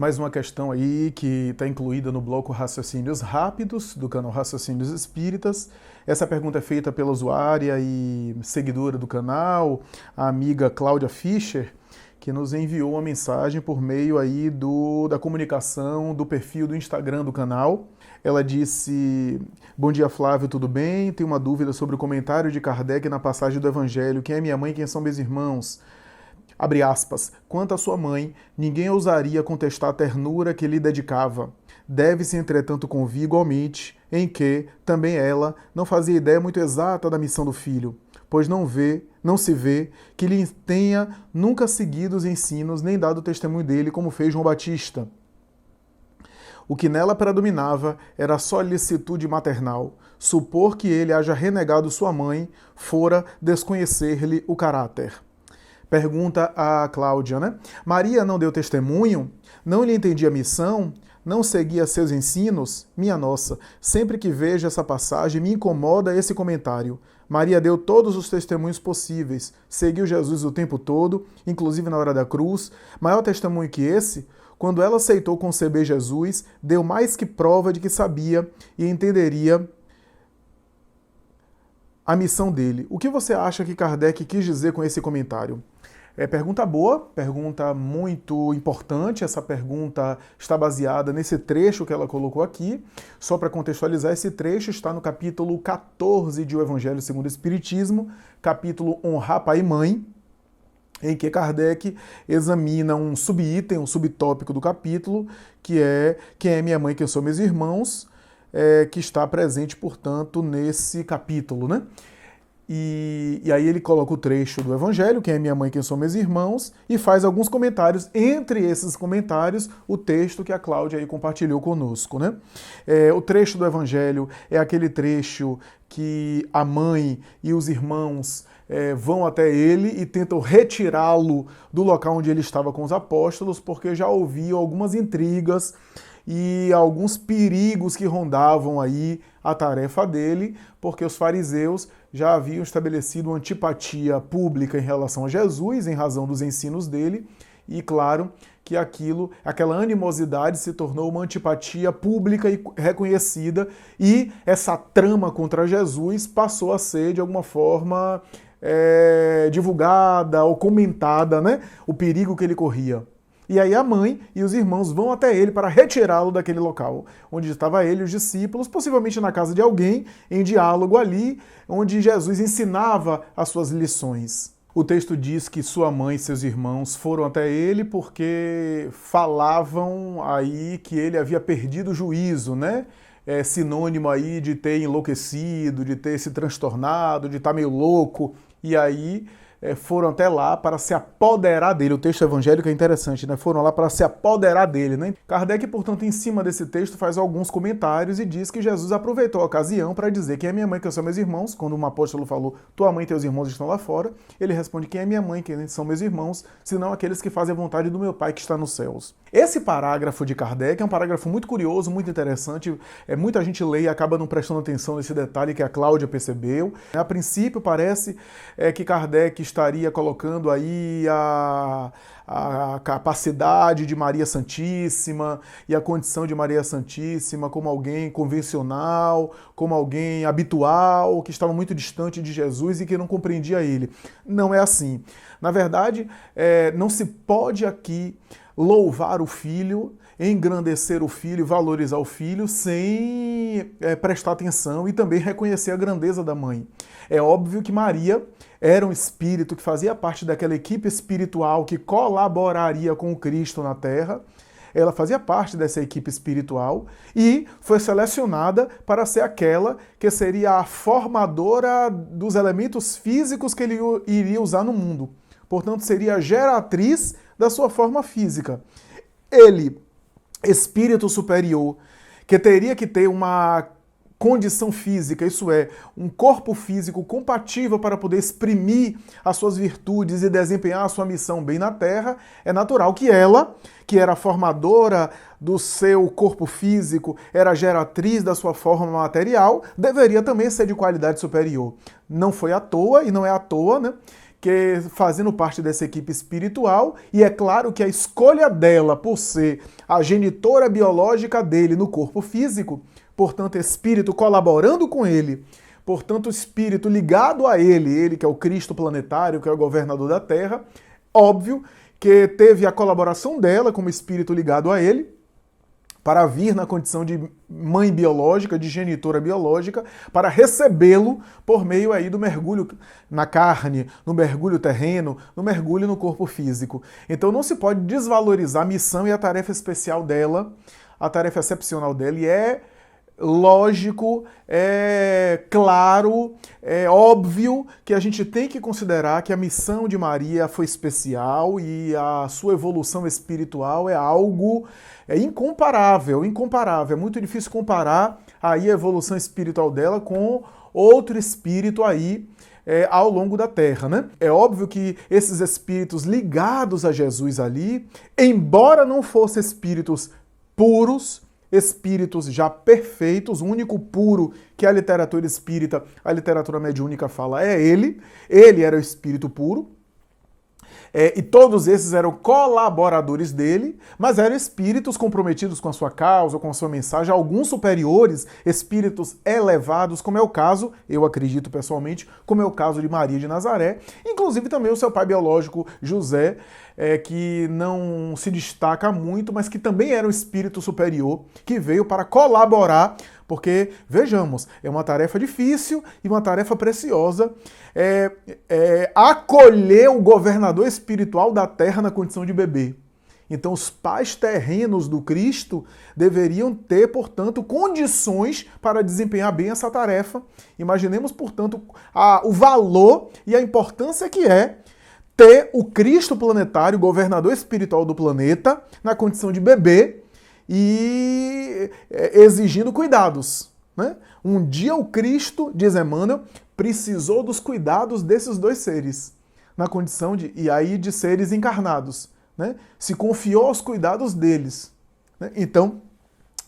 Mais uma questão aí que está incluída no bloco Raciocínios Rápidos, do canal Raciocínios Espíritas. Essa pergunta é feita pela usuária e seguidora do canal, a amiga Cláudia Fischer, que nos enviou uma mensagem por meio aí da comunicação do perfil do Instagram do canal. Ela disse: bom dia, Flávio, tudo bem? Tenho uma dúvida sobre o comentário de Kardec na passagem do Evangelho. Quem é minha mãe e quem são meus irmãos? Abre aspas. Quanto à sua mãe, ninguém ousaria contestar a ternura que lhe dedicava. Deve-se, entretanto, convir igualmente em que, também ela, não fazia ideia muito exata da missão do filho, pois não se vê que lhe tenha nunca seguido os ensinos nem dado testemunho dele, como fez João Batista. O que nela predominava era a solicitude maternal. Supor que ele haja renegado sua mãe fora desconhecer-lhe o caráter. Pergunta a Cláudia, né? Maria não deu testemunho? Não lhe entendia a missão? Não seguia seus ensinos? Minha nossa, sempre que vejo essa passagem me incomoda esse comentário. Maria deu todos os testemunhos possíveis, seguiu Jesus o tempo todo, inclusive na hora da cruz. Maior testemunho que esse, quando ela aceitou conceber Jesus, deu mais que prova de que sabia e entenderia a missão dele. O que você acha que Kardec quis dizer com esse comentário? Pergunta boa, pergunta muito importante. Essa pergunta está baseada nesse trecho que ela colocou aqui. Só para contextualizar, esse trecho está no capítulo 14 de O Evangelho segundo o Espiritismo, capítulo Honrar Pai e Mãe, em que Kardec examina um subitem, um subtópico do capítulo, que é quem é minha mãe, quem são meus irmãos, que está presente, portanto, nesse capítulo, né? E aí ele coloca o trecho do Evangelho, quem é minha mãe, quem são meus irmãos, e faz alguns comentários. Entre esses comentários, o texto que a Cláudia aí compartilhou conosco, né? O trecho do Evangelho é aquele trecho que a mãe e os irmãos vão até ele e tentam retirá-lo do local onde ele estava com os apóstolos, porque já ouviam algumas intrigas e alguns perigos que rondavam aí a tarefa dele, porque os fariseus já haviam estabelecido uma antipatia pública em relação a Jesus, em razão dos ensinos dele, e claro que aquela animosidade se tornou uma antipatia pública e reconhecida, e essa trama contra Jesus passou a ser, de alguma forma, divulgada ou comentada, né? O perigo que ele corria. E aí a mãe e os irmãos vão até ele para retirá-lo daquele local, onde estava ele e os discípulos, possivelmente na casa de alguém, em diálogo ali, onde Jesus ensinava as suas lições. O texto diz que sua mãe e seus irmãos foram até ele porque falavam aí que ele havia perdido o juízo, né? É sinônimo aí de ter enlouquecido, de ter se transtornado, de estar meio louco, e aí foram até lá para se apoderar dele. O texto evangélico é interessante, né? Foram lá para se apoderar dele, né? Kardec, portanto, em cima desse texto, faz alguns comentários e diz que Jesus aproveitou a ocasião para dizer quem é minha mãe, quem são meus irmãos. Quando um apóstolo falou, tua mãe e teus irmãos estão lá fora, ele responde, quem é minha mãe, quem são meus irmãos, senão aqueles que fazem a vontade do meu Pai que está nos céus. Esse parágrafo de Kardec é um parágrafo muito curioso, muito interessante. Muita gente lê e acaba não prestando atenção nesse detalhe que a Cláudia percebeu. A princípio, parece que Kardec estaria colocando aí a capacidade de Maria Santíssima e a condição de Maria Santíssima como alguém convencional, como alguém habitual, que estava muito distante de Jesus e que não compreendia ele. Não é assim. Na verdade, não se pode aqui louvar o filho, engrandecer o filho, valorizar o filho sem prestar atenção e também reconhecer a grandeza da mãe. É óbvio que Maria era um espírito que fazia parte daquela equipe espiritual que colaboraria com o Cristo na Terra. Ela fazia parte dessa equipe espiritual e foi selecionada para ser aquela que seria a formadora dos elementos físicos que ele iria usar no mundo. Portanto, seria a geratriz da sua forma física. Ele, espírito superior, que teria que ter uma condição física, isso é, um corpo físico compatível para poder exprimir as suas virtudes e desempenhar a sua missão bem na Terra, é natural que ela, que era a formadora do seu corpo físico, era a geratriz da sua forma material, deveria também ser de qualidade superior. Não foi à toa, e não é à toa, né, que fazendo parte dessa equipe espiritual, e é claro que a escolha dela por ser a genitora biológica dele no corpo físico, portanto, espírito colaborando com ele, portanto, espírito ligado a ele que é o Cristo planetário, que é o governador da Terra, óbvio que teve a colaboração dela como espírito ligado a ele, para vir na condição de mãe biológica, de genitora biológica, para recebê-lo por meio aí do mergulho na carne, no mergulho terreno, no mergulho no corpo físico. Então não se pode desvalorizar a missão e a tarefa especial dela, a tarefa excepcional dela, e é lógico, é claro, é óbvio que a gente tem que considerar que a missão de Maria foi especial e a sua evolução espiritual é algo incomparável, incomparável. É muito difícil comparar aí a evolução espiritual dela com outro espírito aí ao longo da Terra, né? É óbvio que esses espíritos ligados a Jesus ali, embora não fossem espíritos puros, espíritos já perfeitos, o único puro que a literatura espírita, a literatura mediúnica fala é ele era o espírito puro, e todos esses eram colaboradores dele, mas eram espíritos comprometidos com a sua causa, com a sua mensagem, alguns superiores, espíritos elevados, como é o caso, eu acredito pessoalmente, como é o caso de Maria de Nazaré, inclusive também o seu pai biológico, José, que não se destaca muito, mas que também era um espírito superior, que veio para colaborar, porque, vejamos, é uma tarefa difícil e uma tarefa preciosa, acolher o governador espiritual da Terra na condição de bebê. Então, os pais terrenos do Cristo deveriam ter, portanto, condições para desempenhar bem essa tarefa. Imaginemos, portanto, o valor e a importância que é ter o Cristo planetário, governador espiritual do planeta, na condição de bebê e exigindo cuidados, né? Um dia o Cristo, diz Emmanuel, precisou dos cuidados desses dois seres, na condição de seres encarnados, né? Se confiou aos cuidados deles, né? Então,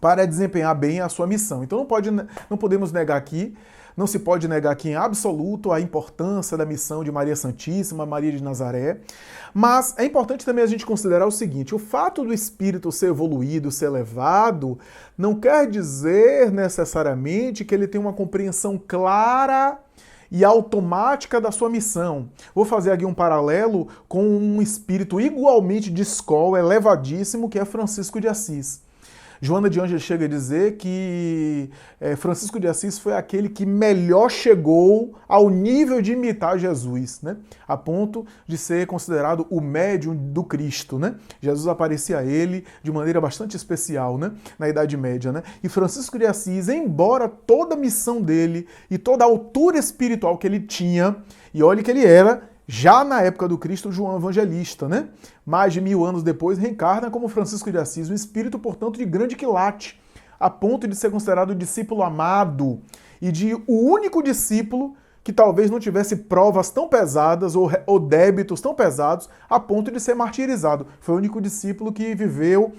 para desempenhar bem a sua missão. Então não podemos negar aqui, não se pode negar aqui em absoluto a importância da missão de Maria Santíssima, Maria de Nazaré, mas é importante também a gente considerar o seguinte: o fato do espírito ser evoluído, ser elevado, não quer dizer necessariamente que ele tem uma compreensão clara e automática da sua missão. Vou fazer aqui um paralelo com um espírito igualmente de escola, elevadíssimo, que é Francisco de Assis. Joana de Ângeles chega a dizer que Francisco de Assis foi aquele que melhor chegou ao nível de imitar Jesus, né? A ponto de ser considerado o médium do Cristo, né? Jesus aparecia a ele de maneira bastante especial, né? Na Idade Média, né? E Francisco de Assis, embora toda a missão dele e toda a altura espiritual que ele tinha, e olhe que ele era já na época do Cristo, João Evangelista, né? Mais de 1000 anos depois, reencarna como Francisco de Assis, um espírito, portanto, de grande quilate, a ponto de ser considerado o discípulo amado e de o único discípulo que talvez não tivesse provas tão pesadas ou débitos tão pesados a ponto de ser martirizado. Foi o único discípulo que viveu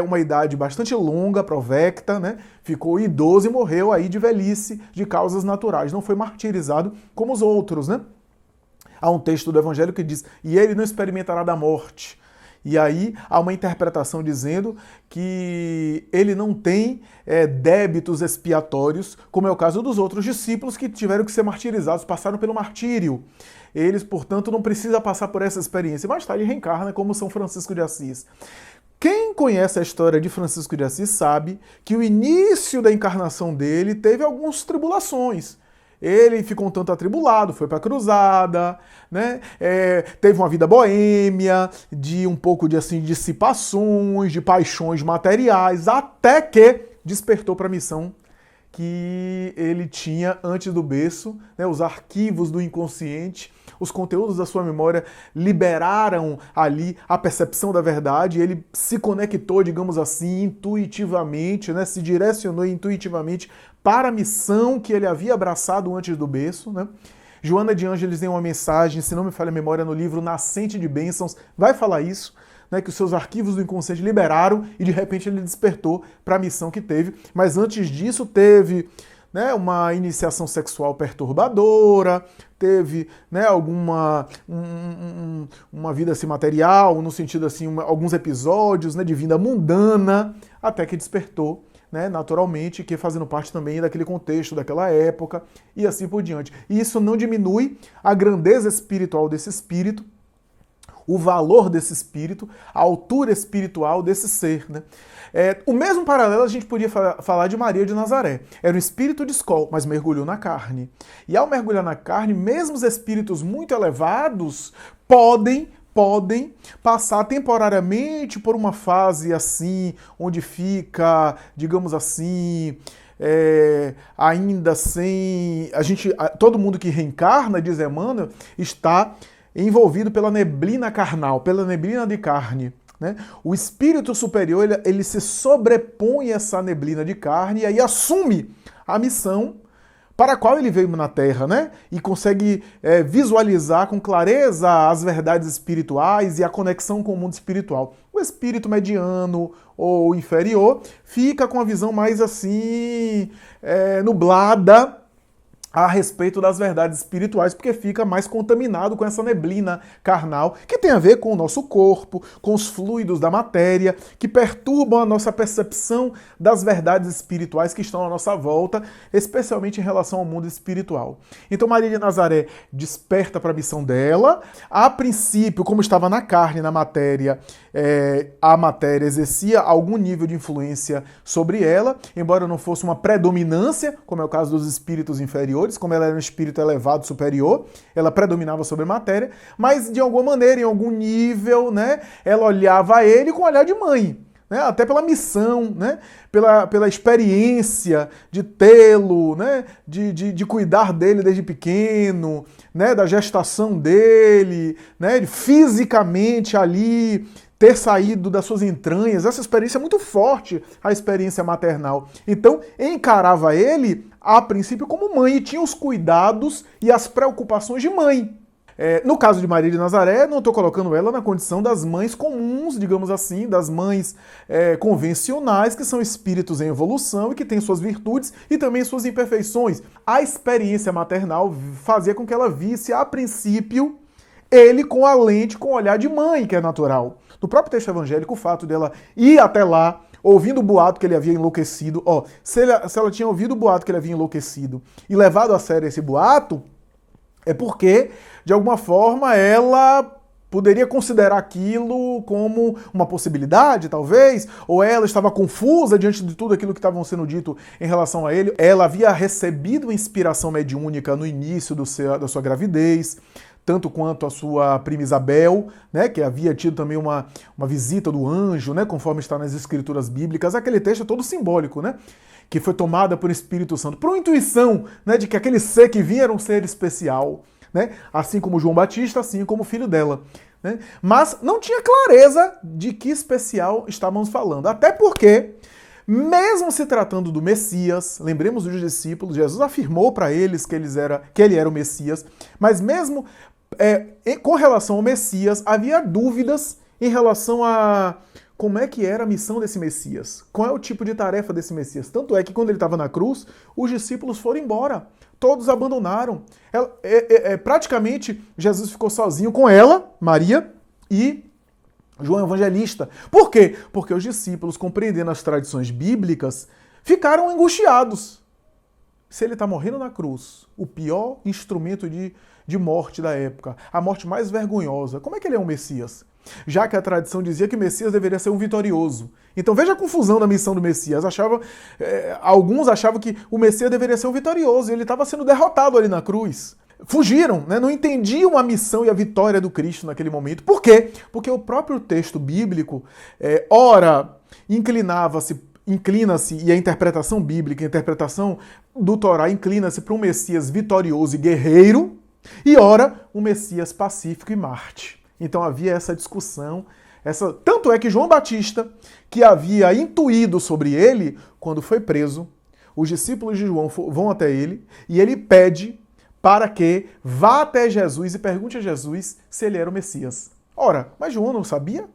uma idade bastante longa, provecta, né? Ficou idoso e morreu aí de velhice, de causas naturais. Não foi martirizado como os outros, né? Há um texto do Evangelho que diz: e ele não experimentará da morte. E aí há uma interpretação dizendo que ele não tem débitos expiatórios, como é o caso dos outros discípulos que tiveram que ser martirizados, passaram pelo martírio. Eles, portanto, não precisam passar por essa experiência. Mais tarde reencarna como São Francisco de Assis. Quem conhece a história de Francisco de Assis sabe que o início da encarnação dele teve algumas tribulações. Ele ficou um tanto atribulado, foi para a cruzada, né? Teve uma vida boêmia, de um pouco de dissipações, de paixões materiais, até que despertou para a missão que ele tinha antes do berço, né? Os arquivos do inconsciente, os conteúdos da sua memória liberaram ali a percepção da verdade, ele se conectou, digamos assim, intuitivamente, né? Se direcionou intuitivamente para a missão que ele havia abraçado antes do berço, né? Joana de Ângeles tem uma mensagem, se não me falha a memória, no livro Nascente de Bênçãos, vai falar isso, né, que os seus arquivos do inconsciente liberaram e de repente ele despertou para a missão que teve. Mas antes disso teve né, uma iniciação sexual perturbadora, teve, né, uma vida assim, material, no sentido assim, alguns episódios, né, de vida mundana, até que despertou, né, naturalmente, que fazendo parte também daquele contexto, daquela época, e assim por diante. E isso não diminui a grandeza espiritual desse espírito, o valor desse espírito, a altura espiritual desse ser, né? O mesmo paralelo a gente podia falar de Maria de Nazaré. Era um espírito de escol, mas mergulhou na carne. E ao mergulhar na carne, mesmo os espíritos muito elevados podem passar temporariamente por uma fase assim, onde fica, digamos assim, ainda sem... todo mundo que reencarna, diz Emmanuel, está envolvido pela neblina carnal, pela neblina de carne. Né? O espírito superior, ele se sobrepõe a essa neblina de carne e aí assume a missão para a qual ele veio na Terra, né? E consegue visualizar com clareza as verdades espirituais e a conexão com o mundo espiritual. O espírito mediano ou inferior fica com a visão mais assim, nublada a respeito das verdades espirituais, porque fica mais contaminado com essa neblina carnal, que tem a ver com o nosso corpo, com os fluidos da matéria, que perturbam a nossa percepção das verdades espirituais que estão à nossa volta, especialmente em relação ao mundo espiritual. Então Maria de Nazaré desperta para a missão dela. A princípio, como estava na carne, na matéria, a matéria exercia algum nível de influência sobre ela, embora não fosse uma predominância, como é o caso dos espíritos inferiores, como ela era um espírito elevado, superior, ela predominava sobre a matéria, mas de alguma maneira, em algum nível, né, ela olhava a ele com um olhar de mãe, né, até pela missão, né, pela experiência de tê-lo, né, de cuidar dele desde pequeno, né, da gestação dele, né, de fisicamente ali ter saído das suas entranhas. Essa experiência é muito forte, a experiência maternal. Então, encarava ele, a princípio, como mãe, e tinha os cuidados e as preocupações de mãe. No caso de Maria de Nazaré, não estou colocando ela na condição das mães comuns, digamos assim, das mães convencionais, que são espíritos em evolução e que têm suas virtudes e também suas imperfeições. A experiência maternal fazia com que ela visse, a princípio, ele com a lente, com o olhar de mãe, que é natural. No próprio texto evangélico, o fato dela ir até lá, ouvindo o boato que ele havia enlouquecido, se ela tinha ouvido o boato que ele havia enlouquecido e levado a sério esse boato, é porque, de alguma forma, ela poderia considerar aquilo como uma possibilidade, talvez, ou ela estava confusa diante de tudo aquilo que estava sendo dito em relação a ele. Ela havia recebido inspiração mediúnica no início da sua gravidez, tanto quanto a sua prima Isabel, né, que havia tido também uma visita do anjo, né, conforme está nas escrituras bíblicas. Aquele texto é todo simbólico, né, que foi tomada por Espírito Santo, por uma intuição, né, de que aquele ser que vinha era um ser especial, né, assim como João Batista, assim como o filho dela. Né, mas não tinha clareza de que especial estávamos falando, até porque, mesmo se tratando do Messias, lembremos dos discípulos, Jesus afirmou para eles que ele era o Messias, mas mesmo com relação ao Messias, havia dúvidas em relação a como é que era a missão desse Messias, qual é o tipo de tarefa desse Messias. Tanto é que quando ele estava na cruz, os discípulos foram embora, todos abandonaram. Praticamente, Jesus ficou sozinho com ela, Maria, e João Evangelista. Por quê? Porque os discípulos, compreendendo as tradições bíblicas, ficaram angustiados. Se ele está morrendo na cruz, o pior instrumento de morte da época, a morte mais vergonhosa, como é que ele é um Messias? Já que a tradição dizia que o Messias deveria ser um vitorioso. Então veja a confusão da missão do Messias. Alguns achavam que o Messias deveria ser um vitorioso e ele estava sendo derrotado ali na cruz. Fugiram, né? Não entendiam a missão e a vitória do Cristo naquele momento. Por quê? Porque o próprio texto bíblico, ora, inclina-se, e a interpretação bíblica, a interpretação do Torá inclina-se para um Messias vitorioso e guerreiro, e ora, um Messias pacífico e Marte. Então havia essa discussão, tanto é que João Batista, que havia intuído sobre ele, quando foi preso, os discípulos de João vão até ele, e ele pede para que vá até Jesus e pergunte a Jesus se ele era o Messias. Ora, mas João não sabia?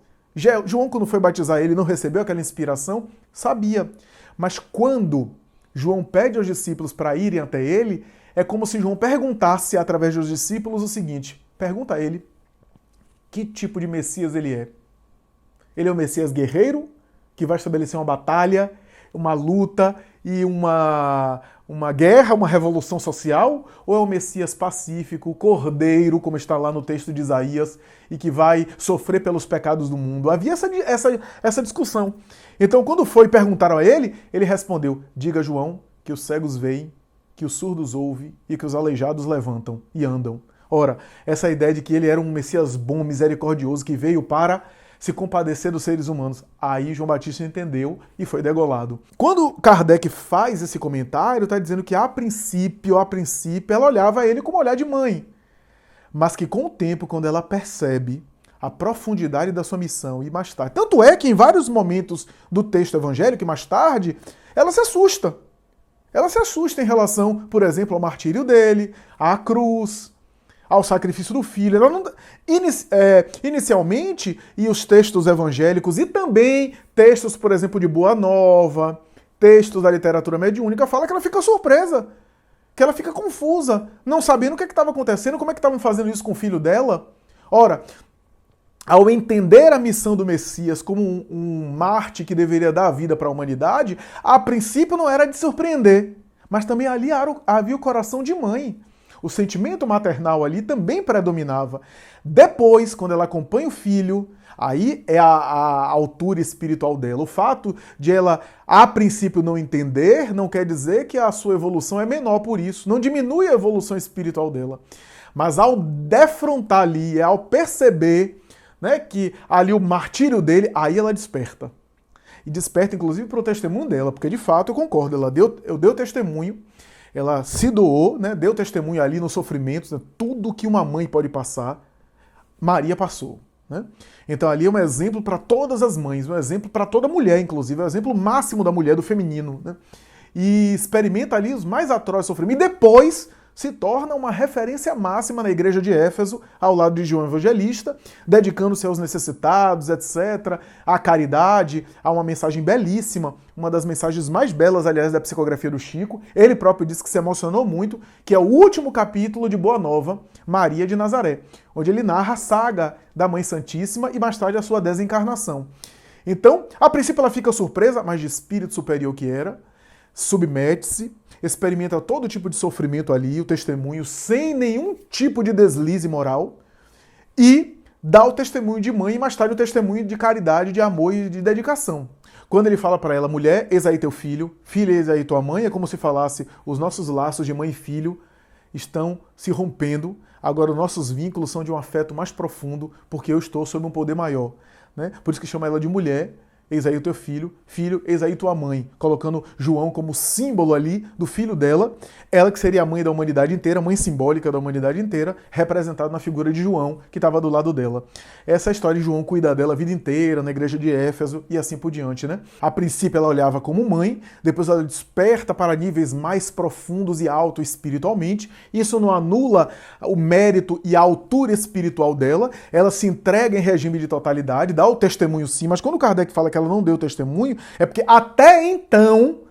João, quando foi batizar ele, não recebeu aquela inspiração? Sabia. Mas quando João pede aos discípulos para irem até ele, é como se João perguntasse através dos discípulos o seguinte: pergunta a ele que tipo de Messias ele é. Ele é um Messias guerreiro, que vai estabelecer uma batalha, uma luta e uma guerra, uma revolução social? Ou é um Messias pacífico, cordeiro, como está lá no texto de Isaías, e que vai sofrer pelos pecados do mundo? Havia essa discussão. Então, quando foi perguntaram a ele, ele respondeu: diga a João que os cegos veem, que os surdos ouvem e que os aleijados levantam e andam. Ora, essa ideia de que ele era um Messias bom, misericordioso, que veio para se compadecer dos seres humanos. Aí João Batista entendeu e foi degolado. Quando Kardec faz esse comentário, está dizendo que a princípio, ela olhava ele como olhar de mãe. Mas que com o tempo, quando ela percebe a profundidade da sua missão e mais tarde... Tanto é que em vários momentos do texto evangélico, e mais tarde, ela se assusta. Ela se assusta em relação, por exemplo, ao martírio dele, à cruz, ao sacrifício do filho. Ela não... Inicialmente, e os textos evangélicos, e também textos, por exemplo, de Boa Nova, textos da literatura mediúnica, fala que ela fica surpresa, que ela fica confusa, não sabendo o que estava acontecendo, como é que estavam fazendo isso com o filho dela. Ora, ao entender a missão do Messias como um Marte que deveria dar a vida para a humanidade, a princípio não era de surpreender, mas também ali havia o coração de mãe. O sentimento maternal ali também predominava. Depois, quando ela acompanha o filho, aí é a altura espiritual dela. O fato de ela, a princípio, não entender, não quer dizer que a sua evolução é menor por isso. Não diminui a evolução espiritual dela. Mas ao defrontar ali, ao perceber, né, que ali o martírio dele, aí ela desperta. E desperta, inclusive, para o testemunho dela, porque de fato eu concordo, eu dei testemunho. Ela se doou, né, deu testemunho ali nos sofrimentos, né, tudo que uma mãe pode passar, Maria passou. Né? Então ali é um exemplo para todas as mães, um exemplo para toda mulher, inclusive, é o exemplo máximo da mulher, do feminino. Né? E experimenta ali os mais atrozes sofrimentos. E depois se torna uma referência máxima na igreja de Éfeso, ao lado de João Evangelista, dedicando-se aos necessitados, etc., à caridade, a uma mensagem belíssima, uma das mensagens mais belas, aliás, da psicografia do Chico. Ele próprio disse que se emocionou muito, que é o último capítulo de Boa Nova, Maria de Nazaré, onde ele narra a saga da Mãe Santíssima e mais tarde a sua desencarnação. Então, a princípio ela fica surpresa, mas de espírito superior que era, submete-se, experimenta todo tipo de sofrimento ali, o testemunho, sem nenhum tipo de deslize moral, e dá o testemunho de mãe e mais tarde o testemunho de caridade, de amor e de dedicação. Quando ele fala para ela: mulher, eis aí teu filho, filha, eis aí tua mãe, é como se falasse: os nossos laços de mãe e filho estão se rompendo, agora os nossos vínculos são de um afeto mais profundo, porque eu estou sob um poder maior. Né? Por isso que chama ela de mulher. Eis aí o teu filho, filho, eis aí tua mãe, colocando João como símbolo ali do filho dela, ela que seria a mãe da humanidade inteira, mãe simbólica da humanidade inteira, representada na figura de João, que estava do lado dela. Essa é a história de João cuidar dela a vida inteira, na igreja de Éfeso e assim por diante, né? A princípio ela olhava como mãe, depois ela desperta para níveis mais profundos e altos espiritualmente, isso não anula o mérito e a altura espiritual dela, ela se entrega em regime de totalidade, dá o testemunho sim, mas quando Kardec fala que ela não deu testemunho, é porque até então,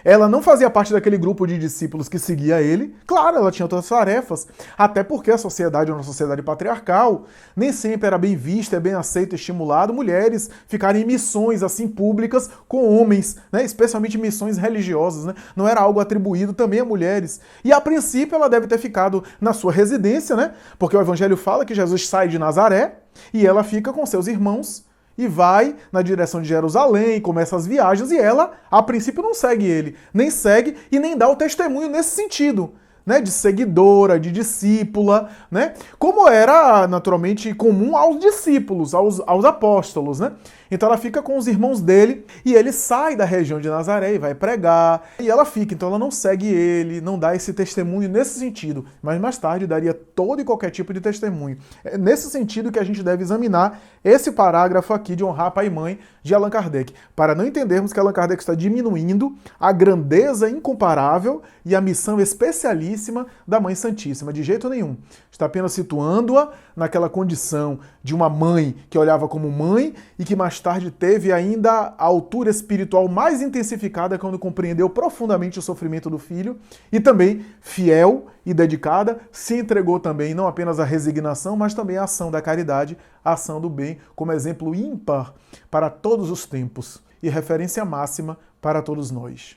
ela não fazia parte daquele grupo de discípulos que seguia ele. Claro, ela tinha outras tarefas, até porque a sociedade é uma sociedade patriarcal, nem sempre era bem vista, bem aceito, estimulado mulheres ficarem em missões assim públicas com homens, né? Especialmente missões religiosas, né? Não era algo atribuído também a mulheres. E a princípio ela deve ter ficado na sua residência, né? Porque o Evangelho fala que Jesus sai de Nazaré e ela fica com seus irmãos e vai na direção de Jerusalém, começa as viagens, e ela, a princípio, não segue ele. Nem segue e nem dá o testemunho nesse sentido, né? De seguidora, de discípula, né? Como era, naturalmente, comum aos discípulos, aos apóstolos, né? Então ela fica com os irmãos dele e ele sai da região de Nazaré e vai pregar. E ela fica, então ela não segue ele, não dá esse testemunho nesse sentido. Mas mais tarde daria todo e qualquer tipo de testemunho. É nesse sentido que a gente deve examinar esse parágrafo aqui de honrar pai e mãe de Allan Kardec. Para não entendermos que Allan Kardec está diminuindo a grandeza incomparável e a missão especialíssima Caríssima da Mãe Santíssima, de jeito nenhum. Está apenas situando-a naquela condição de uma mãe que olhava como mãe e que mais tarde teve ainda a altura espiritual mais intensificada quando compreendeu profundamente o sofrimento do filho e também, fiel e dedicada, se entregou também não apenas à resignação, mas também à ação da caridade, à ação do bem, como exemplo ímpar para todos os tempos e referência máxima para todos nós.